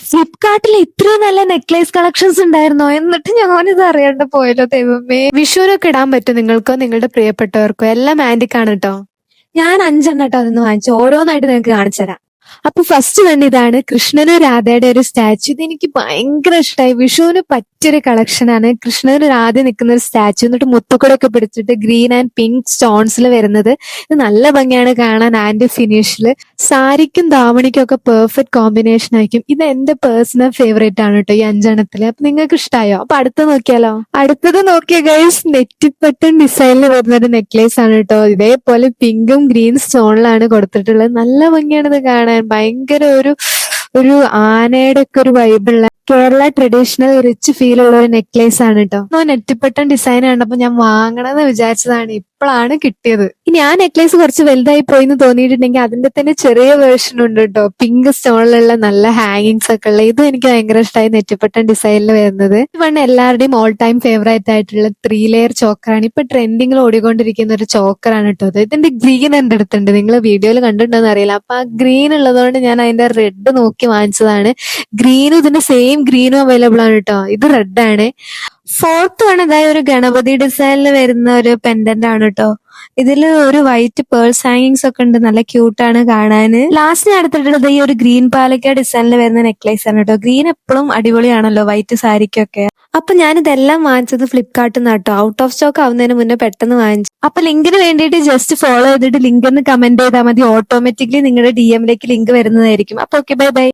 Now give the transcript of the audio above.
ഫ്ലിപ്കാർട്ടിൽ ഇത്രയും നല്ല നെക്ലേസ് കളക്ഷൻസ് ഉണ്ടായിരുന്നോ? എന്നിട്ട് ഞാനിത് അറിയാണ്ട് പോയല്ലോ ദൈവമേ. വിഷുവിനൊക്കെ ഇടാൻ പറ്റും നിങ്ങൾക്കോ നിങ്ങളുടെ പ്രിയപ്പെട്ടവർക്കോ. എല്ലാം ആന്റിക് ആണ് കേട്ടോ. ഞാൻ 5 എണ്ണം കേട്ടോ അതൊന്ന് വാങ്ങിച്ചു. ഓരോന്നായിട്ട് നിങ്ങൾക്ക് കാണിച്ചു തരാം. അപ്പൊ ഫസ്റ്റ് തന്നെ ഇതാണ് കൃഷ്ണനും രാധയുടെ ഒരു സ്റ്റാച്ചു. ഇത് എനിക്ക് ഭയങ്കര ഇഷ്ടമായി. വിഷുവിന് പറ്റിയൊരു കളക്ഷനാണ്. കൃഷ്ണനും രാധ നിൽക്കുന്ന ഒരു സ്റ്റാച്ചു, എന്നിട്ട് മുത്തുക്കുടൊക്കെ പിടിച്ചിട്ട് ഗ്രീൻ ആൻഡ് പിങ്ക് സ്റ്റോൺസിൽ വരുന്നത്. ഇത് നല്ല ഭംഗിയാണ് കാണാൻ. ആൻഡ് ഫിനിഷില് സാരിക്കും ധാവണിക്കും ഒക്കെ പെർഫെക്റ്റ് കോമ്പിനേഷൻ ആയിരിക്കും. ഇത് എന്റെ പേഴ്സണൽ ഫേവറേറ്റ് ആണ് കേട്ടോ ഈ 5 എണ്ണത്തില്. അപ്പൊ നിങ്ങൾക്ക് ഇഷ്ടമായോ? അപ്പൊ അടുത്ത നോക്കിയാലോ? അടുത്തത് നോക്കിയ ഗൈസ്, നെറ്റിപ്പട്ടൻ ഡിസൈനിൽ വരുന്ന ഒരു നെക്ലേസ് ആണ് കേട്ടോ. ഇതേപോലെ പിങ്കും ഗ്രീൻ സ്റ്റോണിലാണ് കൊടുത്തിട്ടുള്ളത്. നല്ല ഭംഗിയാണ് ഇത് കാണാൻ. ഭയങ്കര ഒരു ആനയുടെ ഒക്കെ ഒരു വൈബുള്ള കേരള ട്രഡീഷണൽ റിച്ച് ഫീൽ ഉള്ള ഒരു നെക്ലേസ് ആണ് കേട്ടോ. നെറ്റിപ്പട്ടൻ ഡിസൈൻ കണ്ടപ്പോ ഞാൻ വാങ്ങണമെന്ന് വിചാരിച്ചതാണ്. ഇപ്പോഴാണ് കിട്ടിയത്. ഇനി ആ നെക്ലേസ് കുറച്ച് വലുതായി പോയി എന്ന് തോന്നിയിട്ടുണ്ടെങ്കിൽ അതിന്റെ തന്നെ ചെറിയ വേർഷൻ ഉണ്ട് കേട്ടോ. പിങ്ക് സ്റ്റോണിലുള്ള നല്ല ഹാങ്ങിങ്സ് ഒക്കെ ഉള്ള. ഇതും എനിക്ക് ഭയങ്കര ഇഷ്ടമായി, നെറ്റിപ്പട്ടൻ ഡിസൈനിൽ വരുന്നത്. ഇവണ് എല്ലാവരുടെയും ഓൾ ടൈം ഫേവറേറ്റ് ആയിട്ടുള്ള 3 ലെയർ ചോക്കറാണ്. ഇപ്പൊ ട്രെൻഡിങ്ങിൽ ഓടിക്കൊണ്ടിരിക്കുന്ന ഒരു ചോക്കറാണ് കേട്ടോ ഇത്. ഇതിന്റെ ഗ്രീൻ എന്റെ അടുത്തുണ്ട്. നിങ്ങൾ വീഡിയോയിൽ കണ്ടിട്ടുണ്ടോന്ന് അറിയില്ല. അപ്പൊ ആ ഗ്രീൻ ഉള്ളതുകൊണ്ട് ഞാൻ അതിന്റെ റെഡ് നോക്കി വാങ്ങിച്ചതാണ്. ഗ്രീനും ഇതിന്റെ സെയിം ഗ്രീനും അവൈലബിൾ ആണ് കേട്ടോ. ഇത് റെഡ് ആണ്. ഫോർത്ത് ആണ് ഇതായ ഒരു ഗണപതി ഡിസൈനിൽ വരുന്ന ഒരു പെൻഡന്റ് ആണ് കേട്ടോ. ഇതില് ഒരു വൈറ്റ് പേൾസ് ഹാങ്ങിങ്സ് ഒക്കെ ഉണ്ട്. നല്ല ക്യൂട്ടാണ് കാണാന്. ലാസ്റ്റ് ഞാൻ എടുത്തിട്ടുള്ളത് ഈ ഒരു ഗ്രീൻ പാലക്ക ഡിസൈനിൽ വരുന്ന നെക്ലേസ് ആണ് കേട്ടോ. ഗ്രീൻ എപ്പോഴും അടിപൊളിയാണല്ലോ വൈറ്റ് സാരിക്കൊക്കെ. അപ്പൊ ഞാൻ ഇതെല്ലാം വാങ്ങിച്ചത് ഫ്ലിപ്കാർട്ടിൽ നിന്ന് കേട്ടോ. ഔട്ട് ഓഫ് സ്റ്റോക്ക് ആവുന്നതിന് മുന്നേ പെട്ടെന്ന് വാങ്ങിച്ചു. അപ്പൊ ലിങ്കിന് വേണ്ടിയിട്ട് ജസ്റ്റ് ഫോളോ ചെയ്തിട്ട് ലിങ്ക് ഒന്ന് കമന്റ് ചെയ്താൽ മതി. ഓട്ടോമാറ്റിക്കലി നിങ്ങളുടെ DM ലേക്ക് ലിങ്ക് വരുന്നതായിരിക്കും. അപ്പൊ ഓക്കെ, ബൈ ബൈ.